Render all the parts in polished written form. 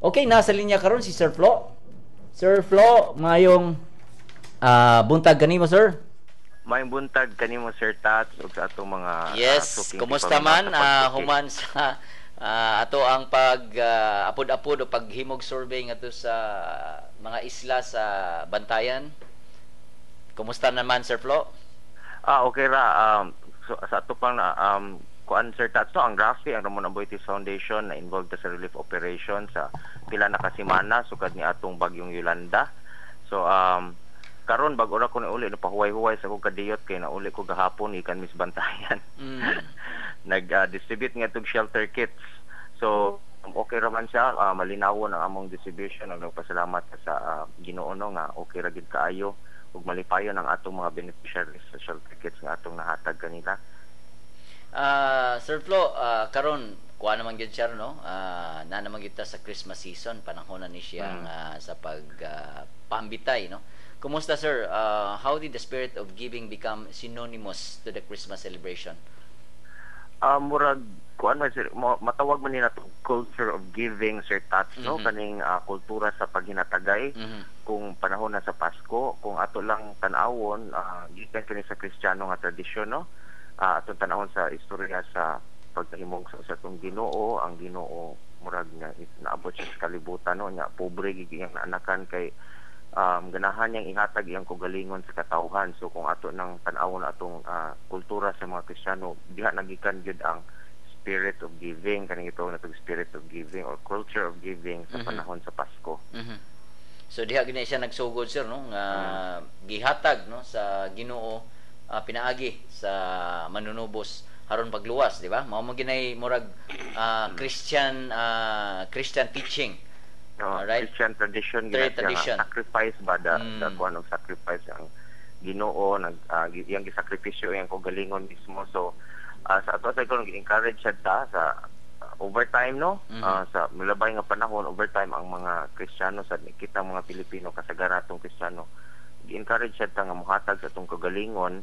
Okay, nasa linya karon si Sir Flo. Sir Flo, mayong buntag kanimo, sir. May buntag kanimo Sir Tats ug sa atong mga Yes, suking kumusta tipaminaw man sa pagsuki. human sa ato ang pag apod-apod o paghimog survey ngadto sa mga isla sa Bantayan. Kumusta naman, Sir Flo? Okay ra so, sa ato pang kuan Sir Tats no, ang Rafi ang Ramon Amboitis Foundation na involved sa relief operation sa pila na kasimana sukad ni atong bagyong Yolanda. So karon bag ora ko na uli napahuway-huway sa kong kadiyot kay nauli ko gahapon ikan Miss Bantayan. Nag-distribute nga tog shelter kits. So okay ra man siya, malinawon ang among distribution. Nagpasalamat sa Ginoo no nga okay ra gid kaayo ug malipayon ang atong mga beneficiaries sa shelter kits nga atong nahatag kanila. Sir Flo, karon kuha naman gyud siya no. Na naman gyud ta sa Christmas season, panahon na ni siya sa pag pambitay no. Kumusta, sir? How did the spirit of giving become synonymous to the Christmas celebration? Murag kuan man sir, matawag man nila to culture of giving Sir Tats no, kaning kultura sa paghinatagay kung panahon na sa Pasko, kung ato lang tan-awon gikan kini sa Kristiyano nga tradisyon no. Atong tan-awon sa istorya sa paghimog sa atong Ginoo, ang Ginoo murag nga naabot siya sa kalibutan no, nya pobre gid iyang naanakan kay ganahan niyang ihatag iyang kaugalingon sa katawhan. So kung ato nang tan-awon atong kultura sa mga Kristiyano, diha nagikan gyud ang spirit of giving, kaning ito natong spirit of giving or culture of giving sa panahon sa Pasko. So diha gini siya nagsugod, sir no, nga gihatag no sa Ginoo, pinaagi sa manunubos haron pagluwas, di ba? Mao mo ginay murag Christian teaching. No, right? Christian tradition Tradition. Sacrifice ba da kuan og sacrifice ang Ginoo iyang gisakripisyo iyang kaugalingon mismo. So sa ato sa ko encourage siya sa overtime no, sa milabay nga panahon overtime ang mga Kristiyano sa kita mga Pilipino kasagaran atong Kristiyano gi-encourage siya nga mohatag sa atong kaugalingon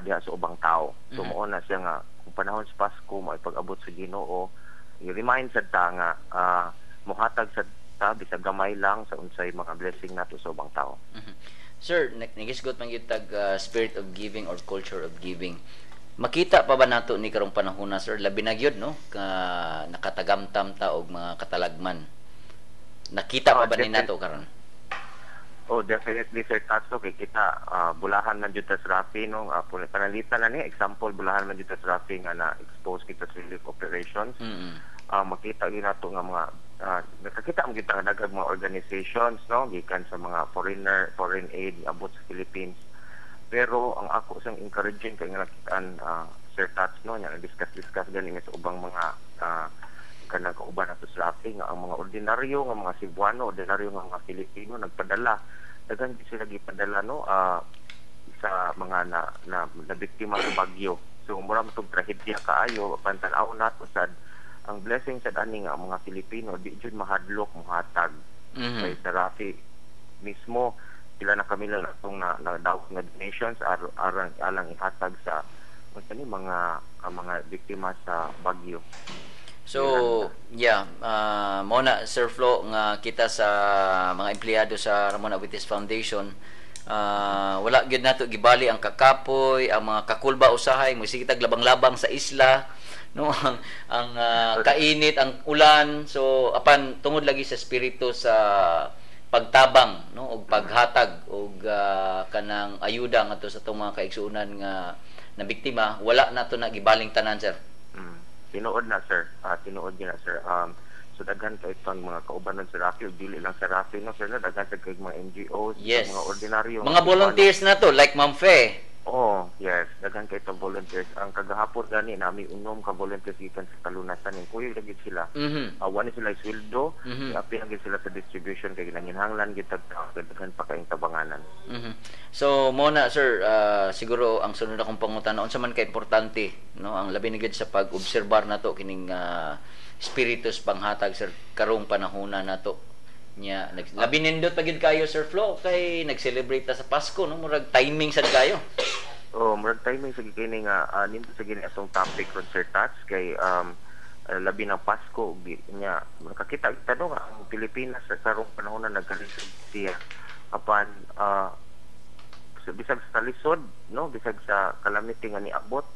diha sa ubang tao. So mao na siya nga kung panahon sa Pasko mo pag-abot sa Ginoo i-remind sa ta nga mohatag sa bisag gamay lang sa unsay mga blessing nato sa ubang tao. Sir, nagisgot man gyud tag spirit of giving or culture of giving. Makita pa ba nato ni karong panahon na, sir, labi na gyud no nakatagamtam ta og mga katalagman? Nakita pa ba ni nato karon? Oh, definitely Sir Tatso kay kita bulahan man jud ta sa Rafi no, panalitan na ni example bulahan man jud ta sa Rafi nga na expose kita sa relief operations. Makita gyud nato nga mga nakakita ang kita daghang mga organizations no gikan sa mga foreign aid abot sa Philippines, pero ang ako sang encouraging kay nga nakitaan Sir Tats no nya discuss gani sa ubang mga kanang kauban ato sa Rafi nga ang mga ordinaryo nga mga Cebuano, ordinaryo nga mga Filipino nagpadala daghan sila gipadala no sa mga na biktima sa bagyo. So mura mo tong trahedya kaayo pantan-aw nato sad ang blessing sa ani nga mga Pilipino di jud mahadlok mohatag kay sa Rafi mismo sila na kami lang atong na dawat nga donations alang ihatag sa mga biktima sa bagyo. So mo na Sir Flo nga kita sa mga empleyado sa Ramon Amboitis Foundation wala gyud nato gibali ang kakapoy, ang mga kakulba usahay mo sige tag labang-labang sa isla no ang kainit ang ulan. So apan tungod lagi sa espiritu sa pagtabang no og paghatag og kanang ayuda ngadto sa atong mga kaigsuonan nga na biktima, wala nato na gibaling tanan, sir. Tinuod na sir, tinuod na sir. So daghan kay itong mga kaubanon sa Rafi ug dili lang sa Rafi no sir, daghan sa kay mga NGOs, yes, mga ordinaryo mga volunteers na to like Ma'am Fe. Oh, yes. Daghan kay itong volunteers. Ang kagahapon gani nami unom ka volunteers gikan sa kalunasan ning kuy lagi sila. Wani sila sweldo, api lagi sila sa distribution kay ginanginhanglan gid daghan pa kay tabanganan. So mo na sir, siguro ang sunod akong pangutan unsa man kay importante no ang labi na gid sa pag-obserbar nato kining spiritus panghatag sir karong panahona nato. Nya labi nindot pagid kayo Sir Flo kay nag-celebrate ta sa Pasko no murag timing sad kayo. Murag timing sa gini nga nindot sa gini atong topic ron Sir Tats kay labi ng Pasko nya nakakita kita no nga ang Pilipinas sa karong panahon na nagkalisod siya apan so, bisag sa lisod no bisag sa calamity nga niabot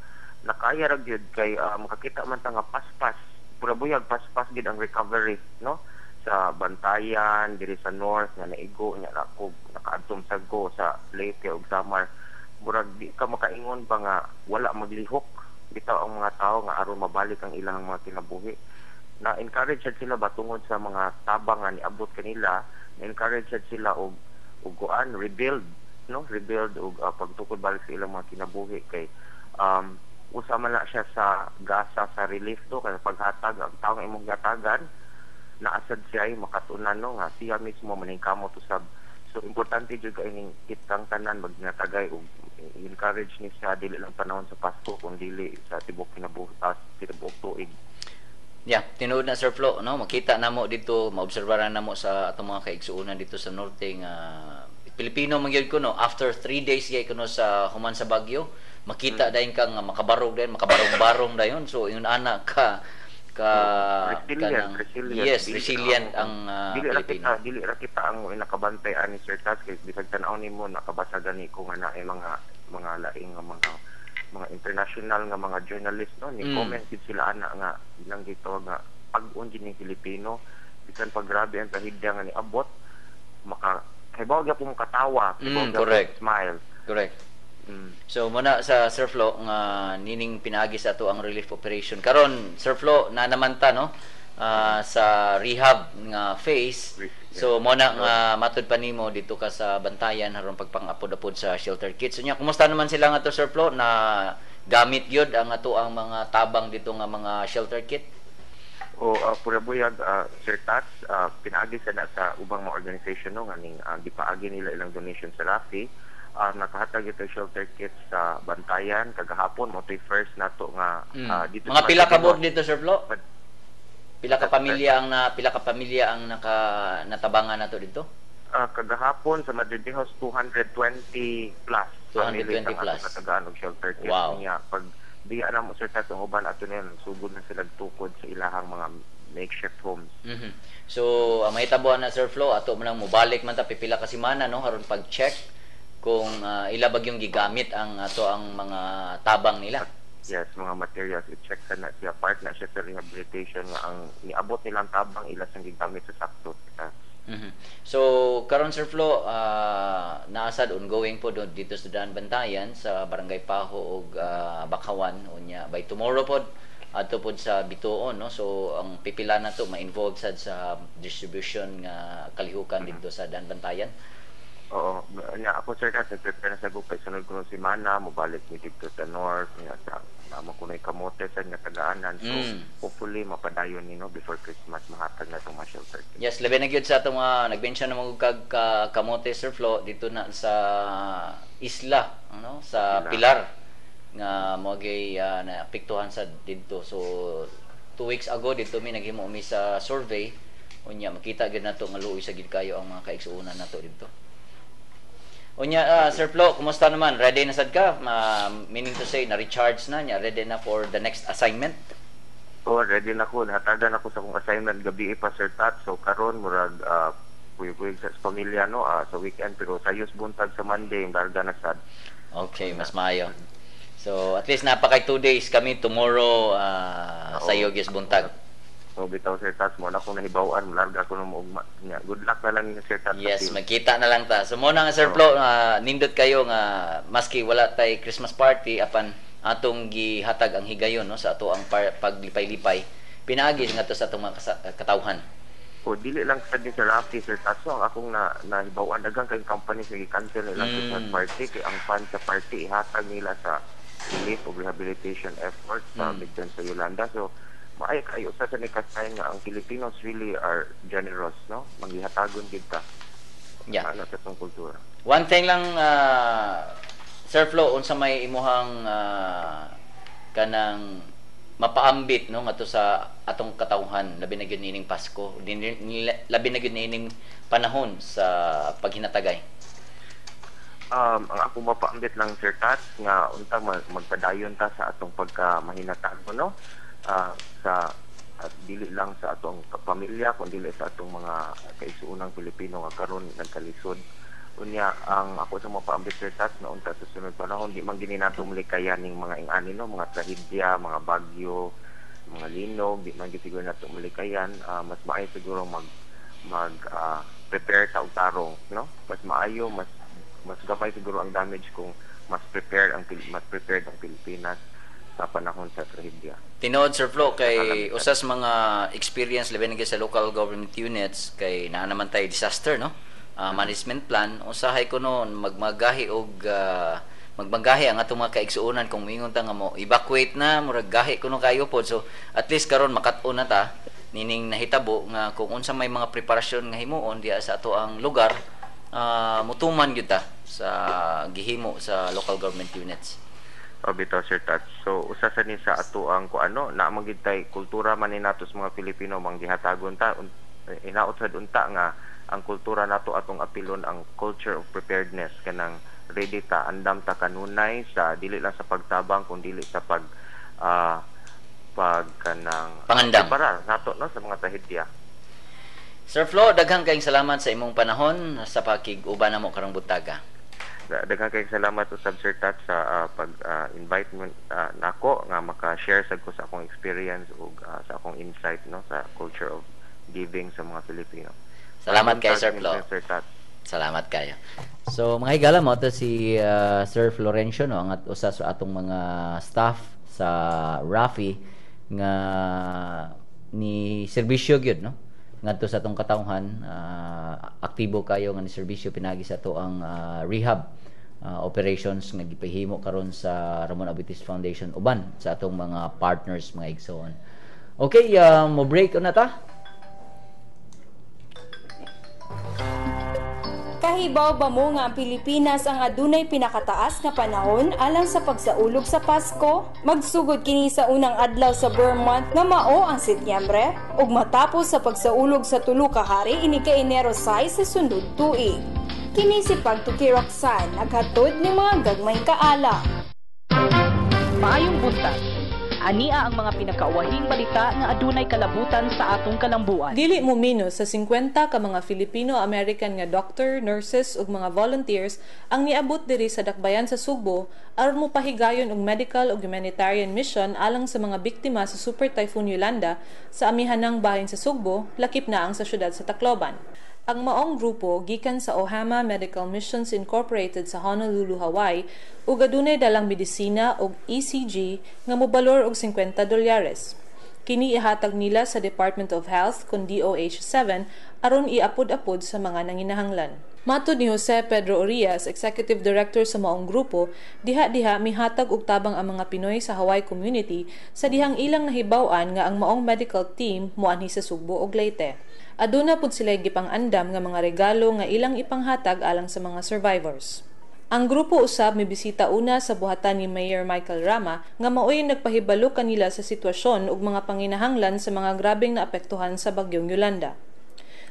nakaya ra gyud kay makakita man ta nga paspas pura buyag paspas gid ang recovery no sa Bantayan diri sa north nga naigo nya ako nakaadtom sagko sa Leyte ug Samar murag di ka makaingon ba nga wala maglihok bitaw ang mga tao nga aron mabalik ang ilang mga kinabuhi na encourage sila ba tungod sa mga tabang nga niabot kanila na encourage sila og kuan rebuild og pagtukod balik sa ilang mga kinabuhi kay usa man na siya sa gasa sa relief do kay paghatag ang tawo nga imong gatagan naasad siya ay makatunan no nga siya mismo maningkamot usab so importante jud kay ning kitang tanan magnatagay og encourage ni siya dili lang panahon sa Pasko kung dili sa tibok kinabuhi tibok tuig. Yeah, tinuod na Sir Flo, no? Makita namo dito, maobserbahan namo sa atong mga kaigsuonan dito sa norte nga Pilipino man gyud ko no, after 3 days gay kuno sa human sa Baguio, makita dayon kang makabarog dayon, makabarong-barong dayon. So ingon ana resilient ang Pilipino. Dili ra kita ang nakabantay ani Sir Tas kay bisag tan-aw nimo nakabasa gani ko nga naay mga laing nga mga international nga mga journalist no ni comment gid sila ana nga ilang dito nga pag-un ni Pilipino bisan pag grabe ang kahigda nga niabot maka hibaw gyud mo katawa correct smile correct. So muna sa Sir Flo nga nining pinaagi sa ato ang relief operation karon Sir Flo na naman ta no sa rehab nga phase. So mo na nga matud pa nimo dito ka sa Bantayan aron pagpang-apod-apod sa shelter kits. So nya kumusta naman sila nga to Sir Flo na gamit gyud ang ato ang mga tabang dito nga mga shelter kit? Pura buyag Sir Tats pinaagi sa ubang mga organization no nga ning gipaagi nila ilang donation sa Rafi. Nakahatag ito shelter kits sa Bantayan kagahapon mo first nato nga dito mga pila ka board dito Sir Flo? Pila ka pamilya ang natabangan nato dito? Kagahapon sa Madrid House 220 plus 220 plus katagaan og shelter kits niya pag di ana mo Sir Tats ang uban ato niyan sugod na sila tukod sa ilahang mga makeshift homes. So may tabuan na Sir Flo ato man lang mobalik man ta pipila ka semana no aron pag-check kung ilabag yung gigamit ang ato ang mga tabang nila. Yes, mga materials i-check na siya part na siya sa rehabilitation nga ang niabot nilang tabang ila sang gigamit sa sakto. So karon Sir Flo naasad ongoing po dito sa Daan Bantayan sa Barangay Paho ug Bakawan unya by tomorrow pod adto pod sa Bituon no. So ang pipila na to ma-involved sad sa distribution nga kalihukan dito sa Daan Bantayan. Oo, nga ako Sir Tats nagprepare na sa gupay sunod ko si Mana mobalik ni dito sa north nga sa makunay kamote sa nga tagaanan so hopefully mapadayon ni no before Christmas mahatag na itong mga shelter. Yes, labi na gyud sa atong mga nag-mention na mga kamote Sir Flo dito na sa isla ano sa Pilar nga mogay naapektuhan sa dito. So 2 weeks ago dito mi naghimo mi sa survey unya makita gyud nato nga luoy sa gid kayo ang mga kaigsuonan nato dito. Unya Sir Flo, kumusta naman? Ready na sad ka? Meaning to say, na-recharge na niya, ready na for the next assignment? Ready na ko. Nahatagan ako sa akong assignment gabi pa Sir Tat. So karon murag kuyog sa pamilya no sa weekend pero sayos buntag sa Monday darga na sad. Okay, mas maayo. So at least napakay 2 days kami tomorrow sa Yogis buntag. So bitaw Sir Tats mo na kung nahibawan larga ko mo ugma niya. Good luck na lang ni Sir Tats. Yes, magkita na lang ta. So mo na nga Sir Flo nindot kayo nga maski wala tay Christmas party apan atong gihatag ang higayon no sa ato ang paglipay-lipay. Pinaagi nga to sa atong mga katawhan. Dili lang sa din sa Rafi Sir Tats ang akong nahibawan daghang kay company sa gi-cancel nila Christmas party kay ang fund sa party ihatag nila sa relief o rehabilitation efforts sa Bigdan sa Yolanda. So maay kayo sa nikasayan nga ang Filipinos really are generous no manghihatagon gid ta ano sa tong kultura. One thing lang Sir Flo unsa may imuhang kanang mapaambit no ngadto sa atong katawhan labi na gyud nining Pasko labi na gyud nining panahon sa paghinatagay. Ang ako mapaambit lang Sir Tats nga unta magpadayon ta sa atong pagka mahinatago no sa at dili lang sa atong pamilya kundi sa atong mga kaigsuonang Pilipino nga karon nagkalisod. Unya ang ako sa mga paambit Sir Tats na unta sa sunod panahon di man gini nato malikayan ning mga ingani no, mga trahedya, mga bagyo, mga linog, di man gyud siguro nato malikayan. Mas maayo siguro mag prepare ta og tarong no, mas maayo, mas gamay siguro ang damage kung mas prepared ang Pilipinas sa panahon sa trahedya. Tinood Sir Flo kay usas mga experience labi na sa local government units kay naa naman tay disaster no, management plan usahay ko noon magmagahi og magmagahi ang atong mga kaigsuonan kung mingon ta nga mo evacuate na murag gahi kuno kayo pod, so at least karon makat-on na ta nining nahitabo nga kung unsa may mga preparasyon nga himuon diya sa ato ang lugar, mutuman gyud ta sa gihimo sa local government units. Bitaw Sir Tats. So usa sa ni sa ato ang kuano na magitay kultura man ni nato sa mga Pilipino manggihatagon ta inaot sa unta nga ang kultura nato atong apilon ang culture of preparedness, kanang ready ta, andam ta kanunay sa dili lang sa pagtabang kundi dili sa kanang pangandam para nato no sa mga trahedya. Sir Flo, daghang kayong salamat sa imong panahon sa pakig-uban namo karong butaga. Daghang kayong salamat usab Sir Tats sa pag-invite mo nako nga maka-share sad ko sa akong experience ug sa akong insight no sa culture of giving sa mga Pilipino. Salamat kay Sir Flo. Salamat kayo. So mga higala mo to si Sir Florencio no, ang usa sa atong mga staff sa Rafi nga ni serbisyo gyud no, ngadto sa atong katawhan, aktibo kayo nga ni serbisyo pinagi sa ato ang rehab operations nga gipahimo karon sa Ramon Abutis Foundation uban sa atong mga partners, mga igsoon. Okay, mo break na ta. Kahibaw ba mo nga ang Pilipinas ang adunay pinakataas nga panahon alang sa pagsaulog sa Pasko? Magsugod kini sa unang adlaw sa Burr Month nga mao ang Setyembre ug matapos sa pagsaulog sa tulo ka hari ini ka Enero 6 sa sundot tuig. Kini si Pagtukiroksan naghatod ning mga gagmay kaala. Maayong buntag. Ania ang mga pinakaawahing balita nga adunay kalabutan sa atong kalambuan. Dili mo minus sa 50 ka mga Filipino-American nga doctor, nurses ug mga volunteers ang niabot diri sa dakbayan sa Sugbo aron mo pahigayon og medical ug humanitarian mission alang sa mga biktima sa Super Typhoon Yolanda sa amihanang bahin sa Sugbo, lakip na ang sa syudad sa Tacloban. Ang maong grupo gikan sa Ohama Medical Missions Incorporated sa Honolulu, Hawaii ug adunay dalang medisina ug ECG nga mobalor og $50. Kini ihatag nila sa Department of Health kun DOH-7 aron iapod-apod sa mga nanginahanglan. Matud ni Jose Pedro Orias, Executive Director sa maong grupo, diha-diha mihatag og tabang ang mga Pinoy sa Hawaii community sa dihang ilang nahibaw-an nga ang maong medical team moanhi sa Sugbo ug Leyte. Aduna pud sila gipang-andam nga mga regalo nga ilang ipanghatag alang sa mga survivors. Ang grupo usab mibisita una sa buhatan ni Mayor Michael Rama nga maoy nagpahibalo kanila sa sitwasyon ug mga panginahanglan sa mga grabeng naapektuhan sa bagyong Yolanda.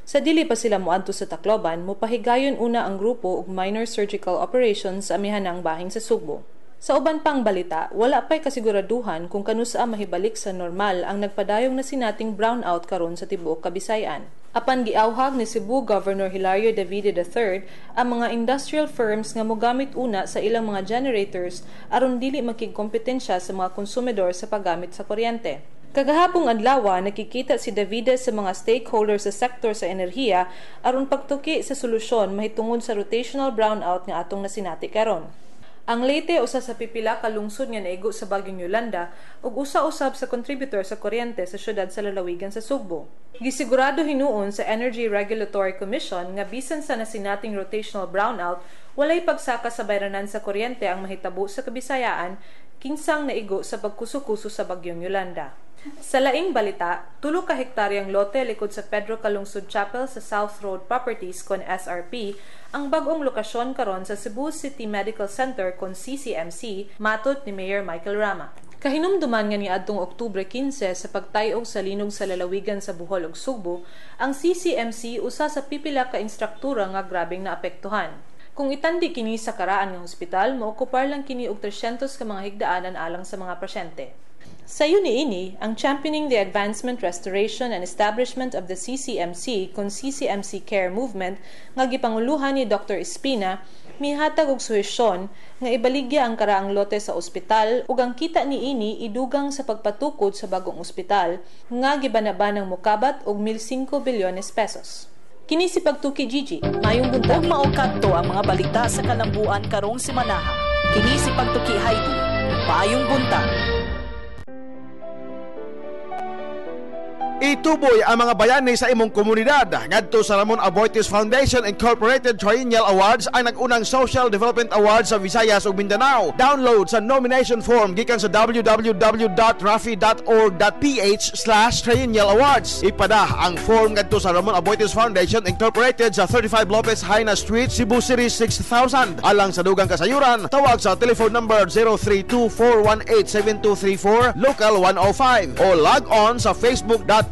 Sa dili pa sila moadto sa Tacloban, mopahigayon una ang grupo og minor surgical operations sa amihanang bahin sa Sugbo. Sa uban pang balita, wala pa'y kasiguraduhan kung kanusa mahibalik sa normal ang nagpadayong na sinating brownout karon sa tibuok Kabisayan. Apan giawhag ni Cebu Governor Hilario Davide III ang mga industrial firms nga mogamit una sa ilang mga generators aron dili makigkompetensya sa mga konsumidor sa paggamit sa kuryente. Kagahapong adlaw nakikita si Davide sa mga stakeholders sa sektor sa enerhiya aron pagtuki sa solusyon mahitungod sa rotational brownout nga atong nasinati karon. Ang Leyte usa sa pipila ka lungsod nga naigo sa bagyong Yolanda ug usa-usab sa contributor sa kuryente sa syudad sa lalawigan sa Sugbo. Gisigurado hinuon sa Energy Regulatory Commission nga bisan sa nasinating rotational brownout, walay pagsaka sa bayranan sa kuryente ang mahitabo sa Kabisayaan kinsang naigo sa pagkuso-kuso sa bagyong Yolanda. Sa laing balita, 3 ka hektaryang lote likod sa Pedro Calungsod Chapel sa South Road Properties kon SRP ang bagong lokasyon karon sa Cebu City Medical Center kon CCMC, matud ni Mayor Michael Rama. Kahinumduman nga niadtong Oktubre 15 sa pagtayog sa linog sa lalawigan sa Bohol ug Sugbo, ang CCMC usa sa pipila ka instruktura nga grabeng naapektuhan. Kung itandi kini sa karaan nga hospital, maokupar lang kini og 300 ka mga higdaanan alang sa mga pasyente. Sa niini, ang Championing the Advancement, Restoration and Establishment of the CCMC kung CCMC Care Movement nga gipanguluhan ni Dr. Espina mihatag og suhesyon nga ibaligya ang karaang lote sa ospital ug ang kita niini idugang sa pagpatukod sa bagong ospital nga gibanabanang mukabat og 1.5 bilyones pesos. Kini si Pagtuki Gigi, mayong buntag. Ug maokanto ang mga balita sa kalambuan karong simanaha. Kini si Pagtuki Heidi, mayong buntag. Ituboy ang mga bayani sa imong komunidad. Ngadto sa Ramon Aboitiz Foundation Incorporated Triennial Awards ang nag-unang Social Development Awards sa Visayas ug Mindanao. Download sa nomination form gikan sa www.rafi.org.ph/triennial awards. Ipada ang form ngadto sa Ramon Aboitiz Foundation Incorporated sa 35 Lopez Haina Street, Cebu City 6000. Alang sa dugang kasayuran, tawag sa telephone number 032-418-7234 local 105 o log on sa facebook.com/rafi.org.ph.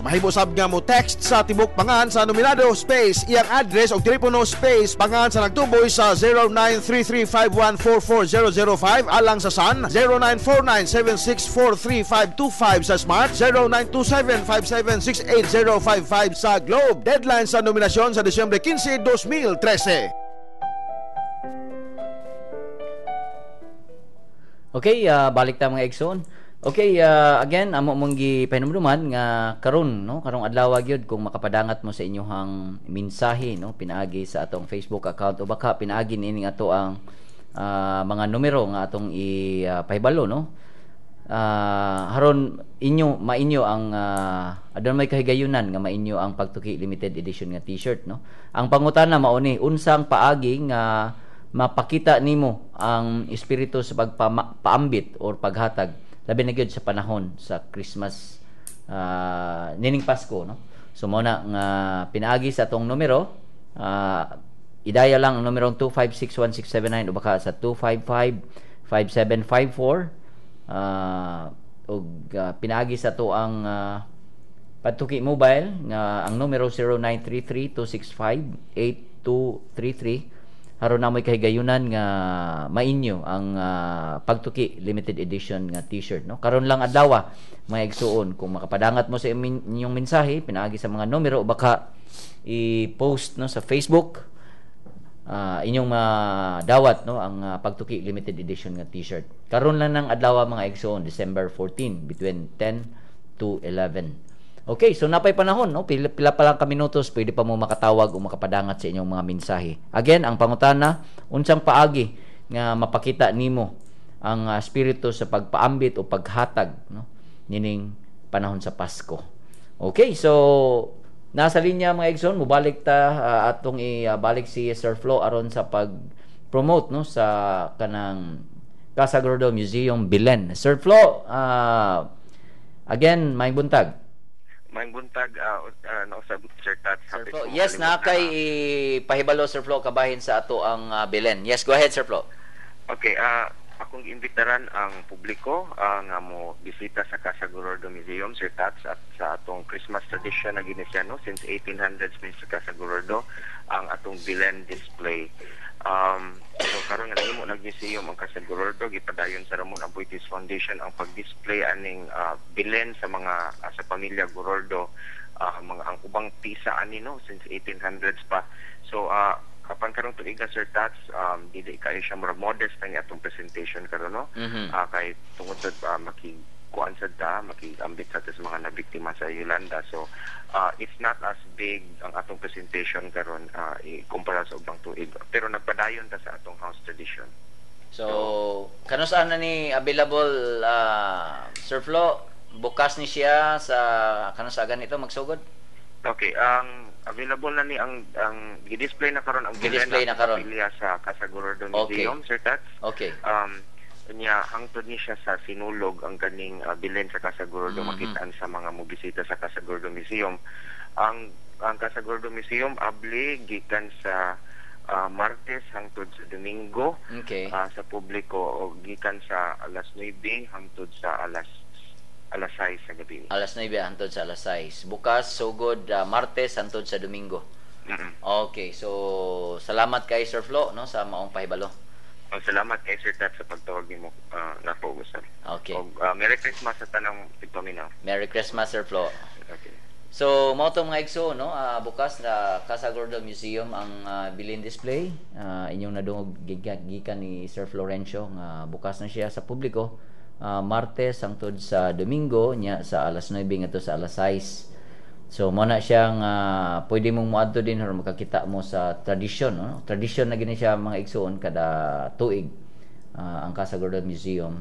Mahibusab nga mo text sa tibok pangan sa nominado space iyang address o telepono space pangan sa nagtuboy sa 093351440005 alang sa Sun, 094976435525 sa Smart, 0927576855 sa Globe. Deadline sa nominasyon sa Disyembre 15, 2013. Okay, balik ta mga Exxon. Okay, again, amo mong gipahinumduman nga karon, no, karong adlaw gyud kung makapadangat mo sa inyohang mensahe, no, pinaagi sa atong Facebook account o baka pinaagi nining ato ang mga numero nga atong ipahibalo, no. Haron mainyo ang adon may kahigayunan nga mainyo ang Pagtuki limited edition nga t-shirt, no. Ang pangutana mao ni unsang paagi nga mapakita nimo ang espiritu sa pagpaambit or paghatag labi na gyud sa panahon sa Christmas nining Pasko, no. So mo na nga pinaagi sa atong numero, idaya lang ang numerong 2561679 o baka sa 2555754 ug pinaagi sa to ang Pagtuki mobile nga ang numero 0933-265-8233. Haron na mo'y kahigayunan nga mainyo ang Pagtuki limited edition nga t-shirt, no. Karon lang adlaw mga igsuon kung makapadangat mo sa inyong mensahe pinaagi sa mga numero o baka i-post, no, sa Facebook inyong madawat, no, ang Pagtuki limited edition nga t-shirt. Karon lang ng adlaw mga igsuon, December 14 between 10 to 11. Okay, so napay panahon, no? Pila pa lang ka minutos, pwede pa mo makatawag o makapadangat sa inyong mga mensahe. Again, ang pangutana, unsang paagi nga mapakita nimo ang espiritu sa pagpaambit o paghatag, no, nining panahon sa Pasko. Okay, so nasa linya mga Exxon, mubalik ta atong ibalik si Sir Flo aron sa pag-promote, no, sa kanang Casa Gordo Museum Belen. Sir Flo, again, may buntag. May buntag sa Sir Tats. Sir Flo, yes, na kay pahibalo Sir Flo kabahin sa ato ang Belen. Yes, go ahead Sir Flo. Okay, akong imbitaran ang publiko nga mo bisita sa Casa Gordo Museum, Sir Tats, at sa atong Christmas tradition na ginisyan, no, since 1800s sa Casa Gordo ang atong Belen display. So karon nga nimo nag-museum ang Casa Gordo, gipadayon sa Ramon Aboitiz Foundation ang pag-display aning Belen sa mga sa pamilya Gordo, mga ang ubang pisa ani, no, since 1800s pa. So kapan karong tuiga Sir Tats, dili kayo siya more modest ang atong presentation karon, no. Kay tungod sa kuan sa makiambit sa mga nabiktima sa Yolanda. So it's not as big ang atong presentation karon kumpara sa ubang tuig, pero nagpadayon ta sa atong house tradition. So kano saan na ni available Sir Flo? Bukas ni siya sa kano sa ganito magsugod? Okay, ang available na ni ang gi-display na karon ang gi-display na karon sa Casa Gordo Museum, Sir Tats. Okay. Niya hangtod ni siya sa sinulog ang kaning Belen sa Casa Gordo, makitaan sa mga mobisita sa Casa Gordo Museum. Ang Casa Gordo Museum abli gikan sa Martes hangtod sa Domingo, okay, sa publiko, o gikan sa alas 9 hangtod sa alas 6 sa gabi. Alas 9 hangtod sa alas 6. Bukas sugod Martes hangtod sa Domingo. Okay, so salamat kay Sir Flo, no, sa maong pahibalo. Salamat kay Sir Tat sa pagtawag nimo na po usap. Okay. Og Merry Christmas sa tanang tigpaminaw. Merry Christmas, Sir Flo. Okay. So, mao to mga igso, no? Bukas na Casa Gordo Museum ang bilin display. Inyong nadungog gikan ni Sir Florencio nga bukas na siya sa publiko. Martes hangtod sa Domingo nya sa alas 9 ngadto sa alas 6. So mo na siyang pwede mong moadto din or makakita mo sa tradisyon, no? Tradisyon na gini siya mga igsoon kada tuig. Ang Casa Gordo Museum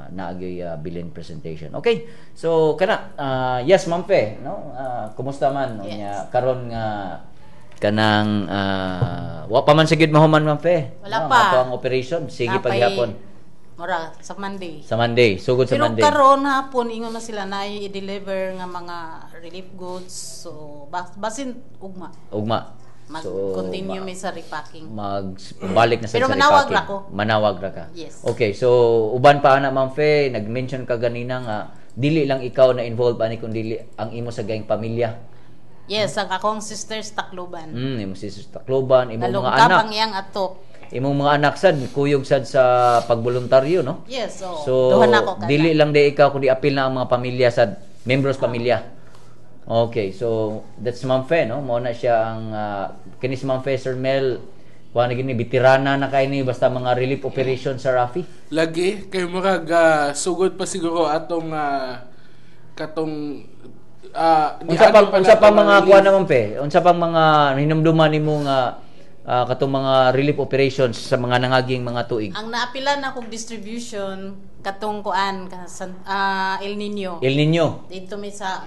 naagay bilin presentation. Okay. So kana yes Ma'am Fe, no? Kumusta man Yes. nya karon nga kanang wa pa man sigid mahuman Ma'am Fe. Wala No, pa. ato ang operation sige Napay- paghapon. Mura, sa Monday. Sa Monday, sugod sa Pero Monday. karon hapon ingon na sila na i-deliver nga mga relief goods. So basin ugma. Ugma. Mag-continue mi sa repacking. Magbalik na sa Pero sa manawag repacking. ra ko. Manawag ra ka. Yes. Okay, so uban pa ana Ma'am Fe, nag-mention ka ganina nga dili lang ikaw na involved ani kundi ang imo sa gaing pamilya. Yes, ang akong sisters Tacloban. Imo si Takloban, imo mga Nalungkap anak. ang iyang atok. Imong mga anak sad kuyog sad sa pagboluntaryo, no? Yes, So duha na ko kada. dili lang di ikaw kundi apil na ang mga pamilya sad, members pamilya. Okay, so that's Ma'am Fe, no? Mao na siya ang kini si Ma'am Fe Sir Mel, kuha na gini veterana na kay ni basta mga relief operation sa Rafi. Lagi kay murag sugod pa siguro atong katong Unsa pa mga kuha na Ma'am Fe? Unsa pang mga hinumduman nimo nga katong mga relief operations sa mga nangaging mga tuig? Ang naapilan akong distribution katong kuan El Nino. El Nino. Dito may sa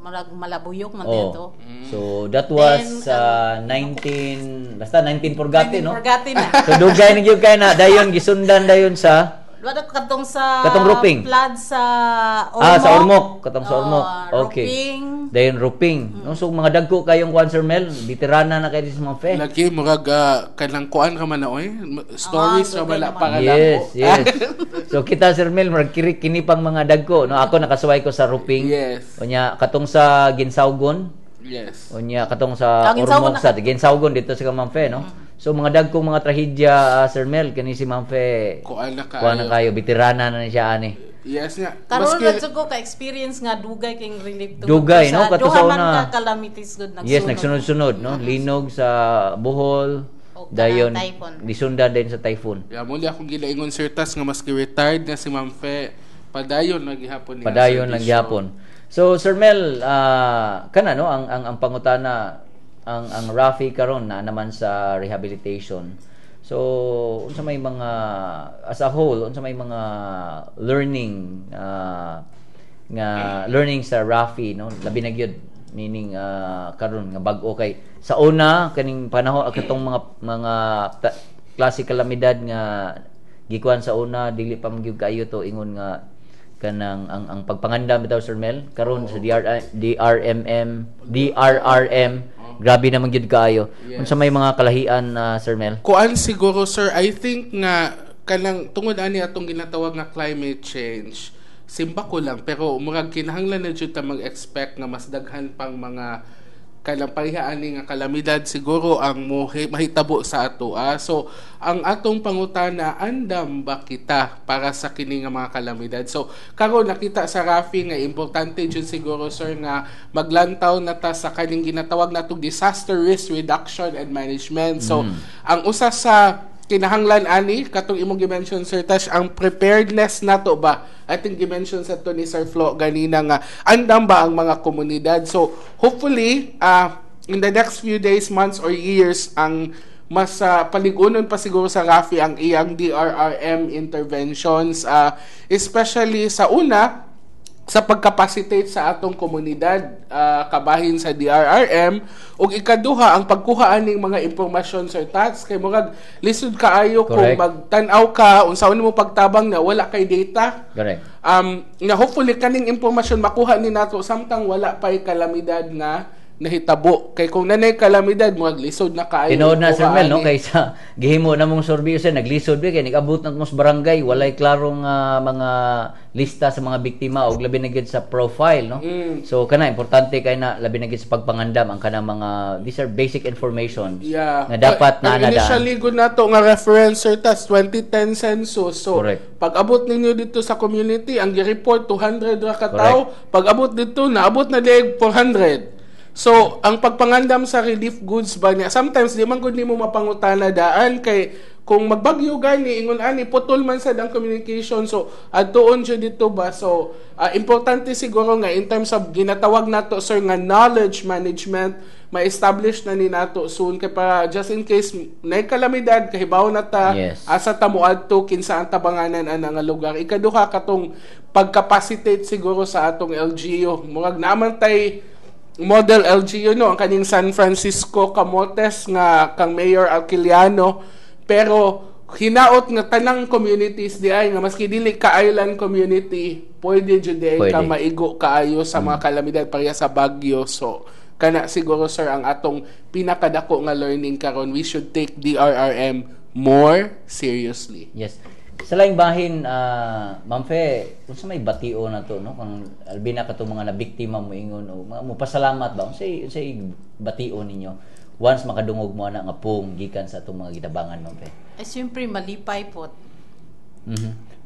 malabuyok man Oh. dito. So that was Then, 19 Purgati, no? Forgotten na. So dugay na gyud kay na dayon gisundan dayon sa Wala katong sa Katong roofing. flood sa Ormoc. sa Ormoc, katong sa Ormoc. Okay. Roofing. Dayon roofing. No, so mga dagko kayong kuan Sir Mel, veterana na kay si Ma'am Fe. lagi murag kanang kuan ka man na oy. Stories ra dugay wala naman. para Yes, yes. So kita Sir Mel, murag kini pang mga dagko, no? Ako nakasuway ko sa roofing. Yes. Unya katong sa Ginsawgon. Yes. Unya katong sa Ginsawgon Ormoc sa Ginsawgon dito sa Ma'am Fe, no? So mga dagkong mga trahedya Sir Mel kani si Ma'am Fe. Kuan na Kuha na kayo, veterana na siya ani. Yes nga. Karon Maski- lang ko ka experience nga dugay king relief to. Dugay, no? Kato sa una. Ka calamities good nagsunod. Yes, nagsunod-sunod, no? Linog sa Bohol, O, dayon kanang typhoon. disundan din sa typhoon. Ya muli akong gilaingon Sir Tas nga maski retired na si Ma'am Fe, padayon lagi hapon niya. Padayon lang gyapon. So Sir Mel, kana no ang pangutana ang Rafi karon na naman sa rehabilitation. So unsa may mga as a whole, unsa may mga learning nga learning sa Rafi, no? Labi na gyud meaning karon nga bag-o kay sa una kaning panahon katong mga klase kalamidad nga gikuan sa una dili pa magyud kayo to ingon nga kanang ang pagpangandam bitaw Sir Mel karon sa DRRM grabe naman gyud kaayo. Unsa may mga kalahian Sir Mel? Kuan siguro sir, I think nga kanang tungod ani atong ginatawag nga climate change. Simba ko lang pero murag kinahanglan na jud ta mag-expect nga mas daghan pang mga kanang parihaan nga kalamidad siguro ang mahitabo sa ato. So ang atong pangutana, andam ba kita para sa kini nga mga kalamidad? So karon nakita sa Rafi nga importante jud siguro sir nga maglantaw na ta sa kaning ginatawag natong disaster risk reduction and management. So ang usa sa kinahanglan ani katong imong gi-mention Sir Tash ang preparedness nato ba. I think gi-mention sa to ni Sir Flo ganina nga andam ba ang mga komunidad. So hopefully in the next few days, months or years ang mas paligunon pa siguro sa Rafi ang iyang DRRM interventions especially sa una sa pagkapacitate sa atong komunidad kabahin sa DRRM ug ikaduha ang pagkuha aning mga impormasyon sa tats kay murag lisod kaayo kung Correct. magtan-aw ka unsaon nimo pagtabang na wala kay data Correct. nga hopefully kaning impormasyon makuha ni nato samtang wala pay kalamidad nga nahitabo. Kay kung nanay kalamidad, mo lisod na kaayo. Tinood na, Sir Mel, no? Kaysa gihimo na mong survey sa naglisod ba, kaya nag-abot na mong barangay, walay klarong mga lista sa mga biktima o labi na gid sa profile, no? So, kana, importante kay na labi na gid sa pagpangandam ang kanang mga, these are basic information nga dapat na nadaan. Initially, good na to nga reference, Sir Tas, 2010 census. So, correct. Pag abot ninyo dito sa community, ang gi-report 200 ra ka tawo, pag abot dito, naabot na dig 400. So, ang pagpangandam sa relief goods ba niya, sometimes di man gud nimo mapangutana daan kay kung magbagyo gani ingon ani putol man sad ang communication. So, adtoon jud dito ba. So, importante siguro nga in terms of ginatawag nato sir nga knowledge management, ma-establish na ni nato soon kay para just in case nay kalamidad kahibaw na ta asa ta moadto kinsa ang tabanganan ana nga lugar. Ikaduha katong pagcapacitate siguro sa atong LGU. Murag naman tay model LGU no ang kaning San Francisco Camotes nga kang Mayor Alquiliano, pero hinaot nga tanang communities di ay nga maski dili ka island community pwede jud ka maigo kaayo sa mga kalamidad pareha sa bagyo. So kana siguro sir ang atong pinakadako nga learning karon, we should take DRRM more seriously. Yes. Sa laing bahin, Ma'am Fe, kung sa may batio na to, no? Kung albina ka itong mga nabiktima mo ingon, o mo pasalamat ba? Kung sa batio ninyo, once makadungog mo na nga pong gikan sa itong mga gitabangan, Ma'am Fe? Ay, siyempre, malipay po.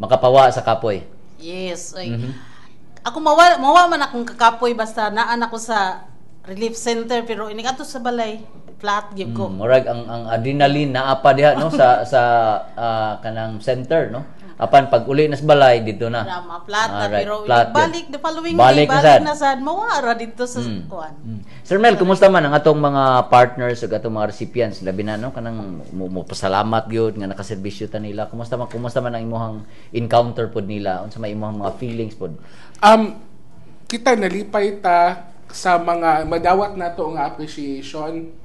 Makapawa sa kapoy? Yes. Ay. Ako mawa man akong kakapoy, basta naan ako sa relief center, pero inikato sa balay. Flat gyud ko. Murag ang adrenaline naapa diha no sa kanang center no. Apan pag uli na sa balay dito na. Drama flat na right, pero flat balik the following day balik na sad mawara dito sa kuan. Sir Mel, kumusta man ang atong mga partners ug atong mga recipients labi na no kanang mo pasalamat gyud nga nakaserbisyo ta nila. Kumusta man ang imong encounter pod nila unsa may imong mga feelings pod? Kita nalipay ta sa mga madawat nato nga appreciation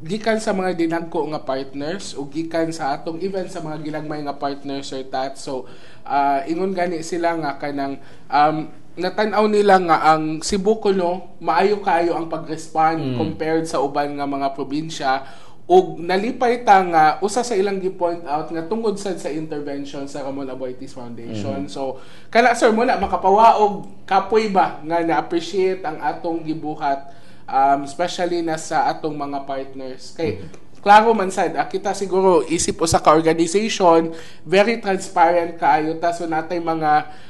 gikan sa mga dinagko nga partners o gikan sa atong even sa mga ginagmay nga partners sir Tat. So ingon gani sila nga kanang natan-aw nila nga ang Cebu kuno maayo kayo ang pag-respond compared sa uban nga mga probinsya. ug nalipay ta nga usa sa ilang gi-point out nga tungod sad sa intervention sa Ramon Aboitiz Foundation. So kana sir mo na makapawaog kapoy ba nga na-appreciate ang atong gibuhat, especially na sa atong mga partners kay klaro man sad kita siguro isip usa ka organization very transparent kaayo ta, so natay mga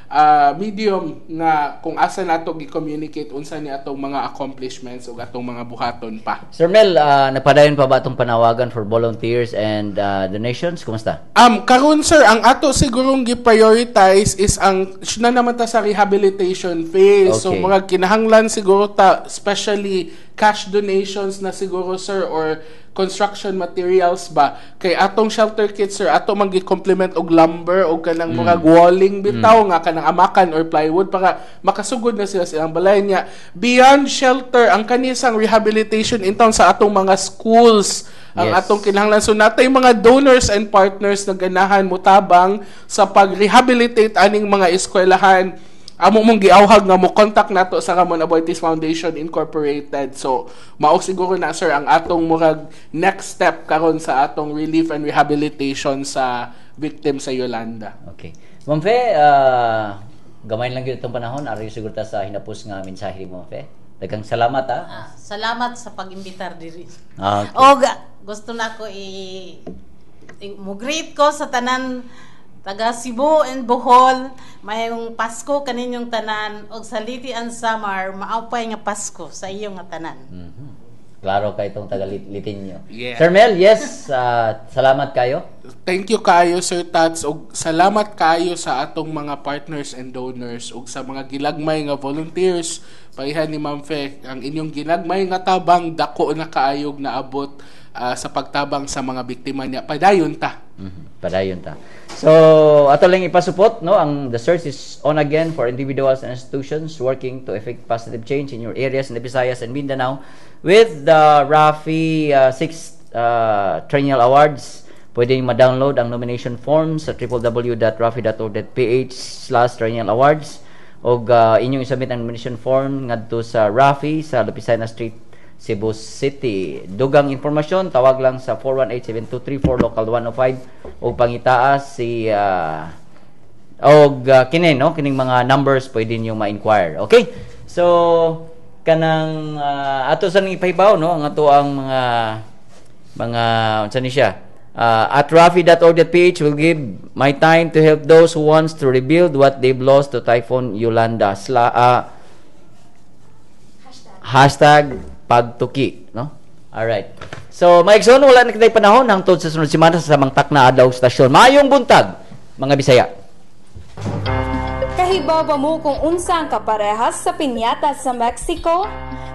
medium nga kung asa nato gi-communicate unsa ni atong mga accomplishments ug atong mga buhaton pa. Sir Mel, napadayon pa ba atong panawagan for volunteers and donations? Kumusta? Karon sir, ang ato sigurong gi-prioritize is ang na naman ta sa rehabilitation phase. Okay. So murag kinahanglan siguro ta especially cash donations na siguro sir or construction materials ba kay atong shelter kits sir ato man gi-complement og lumber og kanang murag walling bitaw nga kanang amakan or plywood para makasugod na sila sa ilang balay niya. Beyond shelter ang kanisang rehabilitation in town sa atong mga schools ang atong kinahanglan. So natay mga donors and partners na ganahan mutabang sa pag-rehabilitate aning mga eskwelahan. Amo mong giawhag nga mo contact nato sa Ramon Aboitiz Foundation Incorporated. So mao siguro na sir ang atong murag next step karon sa atong relief and rehabilitation sa victim sa Yolanda. Okay. Ma'am Fe, gamay lang gyud itong panahon ari siguro ta sa hinapos nga mensahe mo, Ma'am Fe. Daghang salamat Salamat sa pag-imbitar diri. Okay. Og gusto na ko mo-greet ko sa tanan taga Cebu and Bohol, mayong Pasko kaninyong tanan og sa Liti and Samar maupay nga Pasko sa iyo nga tanan. Klaro kay itong taga Litinyo. Yeah. Sir Mel, yes, salamat kayo. Thank you kayo Sir Tats og salamat kayo sa atong mga partners and donors ug sa mga gilagmay nga volunteers. Pareha ni Ma'am Fe, ang inyong ginagmay nga tabang dako na kaayog na abot sa pagtabang sa mga biktima niya. Padayon ta. Padayon ta. So, ato lang ipasupot, no? Ang the search is on again for individuals and institutions working to effect positive change in your areas in the Visayas and Mindanao with the Rafi 6th Triennial Awards. Pwede ma-download ang nomination form sa www.rafi.org.ph/Triennial Awards. og inyong isubmit ang nomination form ngadto sa Rafi sa Lupisana Street, Cebu City. Dugang informasyon, tawag lang sa 418-7234 local 105 o pangitaas si kining mga numbers pwede niyo ma-inquire. Okay? So kanang ato sa ipahibaw ang ato ang mga unsa ni siya at rafi.org.ph will give my time to help those who wants to rebuild what they've lost to Typhoon Yolanda. Hashtag pagtuki, no? Alright. So, maigsoon, wala na kitay panahon hangtod sa sunod semana sa samangtak na adlaw stasyon. Maayong buntag, mga Bisaya. Kahibaw ba mo kung unsa ang kaparehas sa pinyatas sa Mexico?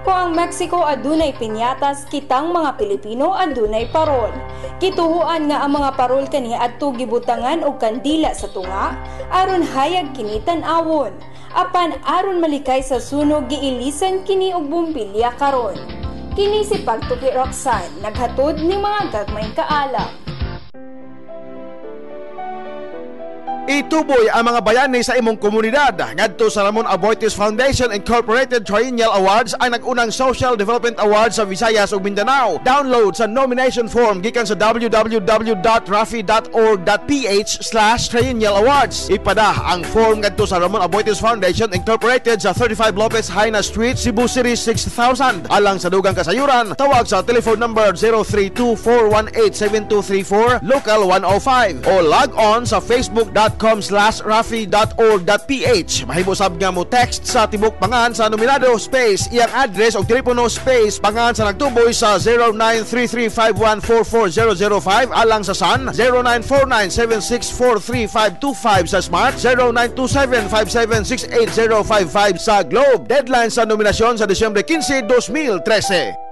Kung ang Mexico adunay pinyatas, kitang mga Pilipino adunay parol. Kituhuan nga ang mga parol kani adto gibutangan og kandila sa tunga aron hayag kini tan-awon. Apan aron malikay sa sunog giilisan kini og bumbilya karon. Kini si Pagtuki Roxanne naghatod ni mga gagmayng kaalam. Ituboy ang mga bayani sa imong komunidad. Ngadto sa Ramon Aboitiz Foundation Incorporated Triennial Awards ang nag-unang Social Development Awards sa Visayas ug Mindanao. Download sa nomination form gikan sa www.rafi.org.ph/Triennial Awards. Ipada ang form ngadto sa Ramon Aboitiz Foundation Incorporated sa 35 Lopez Haina Street, Cebu City 6000. Alang sa dugang kasayuran, tawag sa telephone number 0324187234 local 105 o log on sa facebook.com/rafi.org.ph. Mahibusab nga mo text sa tibok pangan sa nominado space iyang address o telepono space pangan sa nagtuboy sa 093351440005 alang sa Sun 094976435525 sa Smart 092757680055 sa Globe. Deadline sa nominasyon sa Disyembre 15, 2013.